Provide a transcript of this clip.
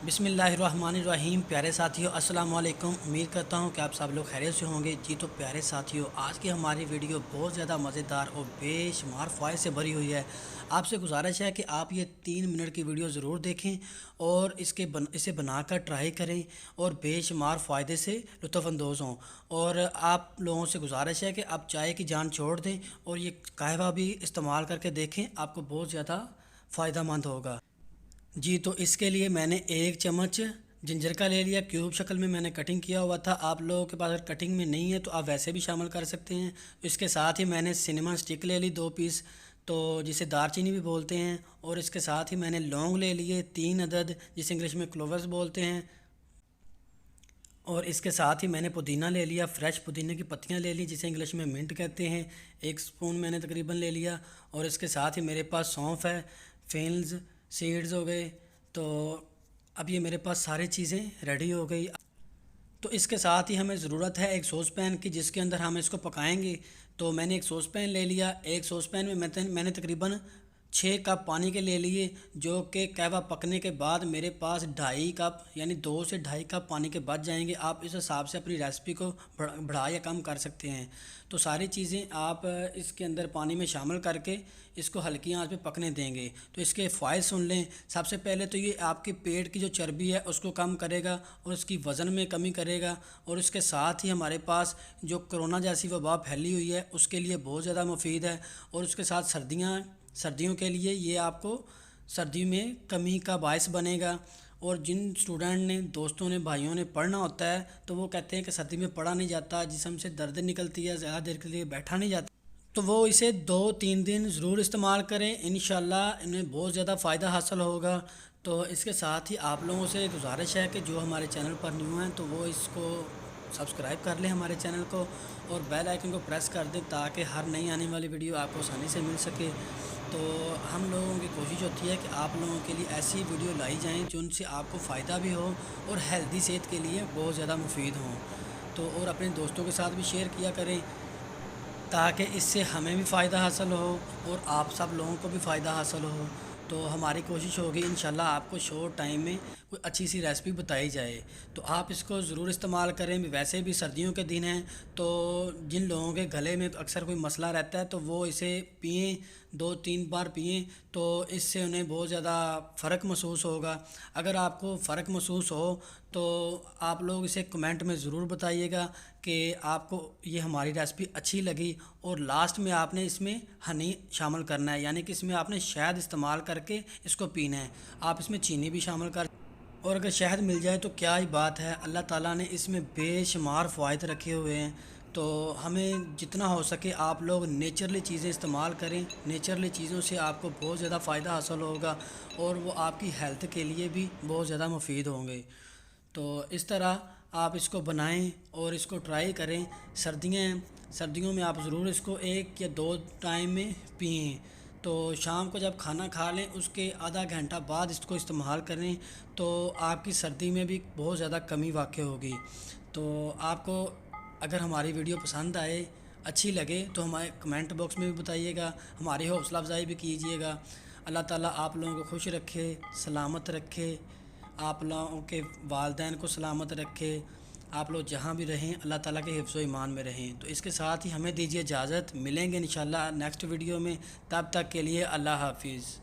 بسم اللہ الرحمن الرحیم۔ پیارے ساتھیوں السلام علیکم۔ امید کرتا ہوں کہ آپ سب لوگ خیریت سے ہوں گے۔ جی تو پیارے ساتھیوں، آج کی ہماری ویڈیو بہت زیادہ مزیدار اور بے شمار فوائد سے بھری ہوئی ہے۔ آپ سے گزارش ہے کہ آپ یہ 3 منٹ کی ویڈیو ضرور دیکھیں اور اسے بنا کر ٹرائی کریں اور بے شمار فائدے سے لطف اندوز ہوں۔ اور آپ لوگوں سے گزارش ہے کہ آپ چائے کی جان چھوڑ دیں اور یہ قہوہ بھی استعمال کر کے دیکھیں، آپ کو بہت زیادہ فائدہ مند ہوگا۔ جی تو اس کے لیے میں نے 1 چمچ جنجر کا لے لیا، کیوب شکل میں میں نے کٹنگ کیا ہوا تھا۔ آپ لوگوں کے پاس اگر کٹنگ میں نہیں ہے تو آپ ویسے بھی شامل کر سکتے ہیں۔ اس کے ساتھ ہی میں نے سنیمن سٹک لے لی 2 پیس، تو جسے دار چینی بھی بولتے ہیں، اور اس کے ساتھ ہی میں نے لونگ لے لیے 3 عدد، جسے انگلش میں کلوورز بولتے ہیں، اور اس کے ساتھ ہی میں نے پودینہ لے لیا، فریش پودینے کی پتیاں لے لی جسے انگلش میں منٹ کہتے ہیں، 1 سپون میں نے تقریباً لے لیا، اور اس کے ساتھ ہی میرے پاس سونف ہے، فینلز سیڈز ہو گئے۔ تو اب یہ میرے پاس ساری چیزیں ریڈی ہو گئی۔ تو اس کے ساتھ ہی ہمیں ضرورت ہے ایک سوس پین کی، جس کے اندر ہم اس کو پکائیں گے۔ تو میں نے ایک سوس پین لے لیا، ایک سوس پین میں نے تقریباً 6 کپ پانی کے لے لیے، جو کہ قہوہ پکنے کے بعد میرے پاس 2.5 کپ یعنی 2 سے 2.5 کپ پانی کے بچ جائیں گے۔ آپ اس حساب سے اپنی ریسپی کو بڑھا یا کم کر سکتے ہیں۔ تو ساری چیزیں آپ اس کے اندر پانی میں شامل کر کے اس کو ہلکی آنچ پہ پکنے دیں گے۔ تو اس کے فوائد سن لیں۔ سب سے پہلے تو یہ آپ کے پیٹ کی جو چربی ہے اس کو کم کرے گا اور اس کی وزن میں کمی کرے گا، اور اس کے ساتھ ہی ہمارے پاس جو کرونا جیسی وبا پھیلی ہوئی ہے اس کے لیے بہت زیادہ مفید ہے، اور اس کے ساتھ سردیوں کے لیے یہ آپ کو سردی میں کمی کا باعث بنے گا۔ اور جن اسٹوڈنٹ نے، دوستوں نے، بھائیوں نے پڑھنا ہوتا ہے تو وہ کہتے ہیں کہ سردی میں پڑھا نہیں جاتا، جسم سے درد نکلتی ہے، زیادہ دیر کے لیے بیٹھا نہیں جاتا، تو وہ اسے 2-3 دن ضرور استعمال کریں، انشاءاللہ انہیں بہت زیادہ فائدہ حاصل ہوگا۔ تو اس کے ساتھ ہی آپ لوگوں سے گزارش ہے کہ جو ہمارے چینل پر نیو ہیں تو وہ اس کو سبسکرائب کر لیں ہمارے چینل کو، اور بیل آئیکن کو پریس کر دیں تاکہ ہر نئی آنے والی ویڈیو آپ کو آسانی سے مل سکے۔ تو ہم لوگوں کی کوشش ہوتی ہے کہ آپ لوگوں کے لیے ایسی ویڈیو لائی جائیں جن سے آپ کو فائدہ بھی ہو اور ہیلدی صحت کے لیے بہت زیادہ مفید ہوں۔ تو اور اپنے دوستوں کے ساتھ بھی شیئر کیا کریں تاکہ اس سے ہمیں بھی فائدہ حاصل ہو اور آپ سب لوگوں کو بھی فائدہ حاصل ہو۔ تو ہماری کوشش ہوگی انشاءاللہ آپ کو شارٹ ٹائم میں کوئی اچھی سی ریسپی بتائی جائے، تو آپ اس کو ضرور استعمال کریں۔ ویسے بھی سردیوں کے دن ہیں تو جن لوگوں کے گلے میں اکثر کوئی مسئلہ رہتا ہے تو وہ اسے پئیں، 2-3 بار پئیں، تو اس سے انہیں بہت زیادہ فرق محسوس ہوگا۔ اگر آپ کو فرق محسوس ہو تو آپ لوگ اسے کمنٹ میں ضرور بتائیے گا کہ آپ کو یہ ہماری ریسپی اچھی لگی، اور لاسٹ میں آپ نے اس میں ہنی شامل کرنا ہے، یعنی کہ اس میں آپ نے شہد استعمال کر کے اس کو پینا ہے۔ آپ اس میں چینی بھی شامل کر، اور اگر شہد مل جائے تو کیا ہی بات ہے، اللہ تعالیٰ نے اس میں بے شمار فوائد رکھے ہوئے ہیں۔ تو ہمیں جتنا ہو سکے آپ لوگ نیچرلی چیزیں استعمال کریں، نیچرلی چیزوں سے آپ کو بہت زیادہ فائدہ حاصل ہوگا اور وہ آپ کی ہیلتھ کے لیے بھی بہت زیادہ مفید ہوں گے۔ تو اس طرح آپ اس کو بنائیں اور اس کو ٹرائی کریں۔ سردیوں میں آپ ضرور اس کو 1 یا 2 ٹائم میں پئیں۔ تو شام کو جب کھانا کھا لیں اس کے آدھا گھنٹہ بعد اس کو استعمال کریں تو آپ کی سردی میں بھی بہت زیادہ کمی واقع ہوگی۔ تو آپ کو اگر ہماری ویڈیو پسند آئے، اچھی لگے تو ہمارے کمنٹ باکس میں بھی بتائیے گا، ہماری حوصلہ افزائی بھی کیجیے گا۔ اللہ تعالیٰ آپ لوگوں کو خوش رکھے، سلامت رکھے، آپ لوگوں کے والدین کو سلامت رکھے، آپ لوگ جہاں بھی رہیں اللہ تعالیٰ کے حفظ و ایمان میں رہیں۔ تو اس کے ساتھ ہی ہمیں دیجیے اجازت، ملیں گے انشاءاللہ نیکسٹ ویڈیو میں، تب تک کے لیے اللہ حافظ۔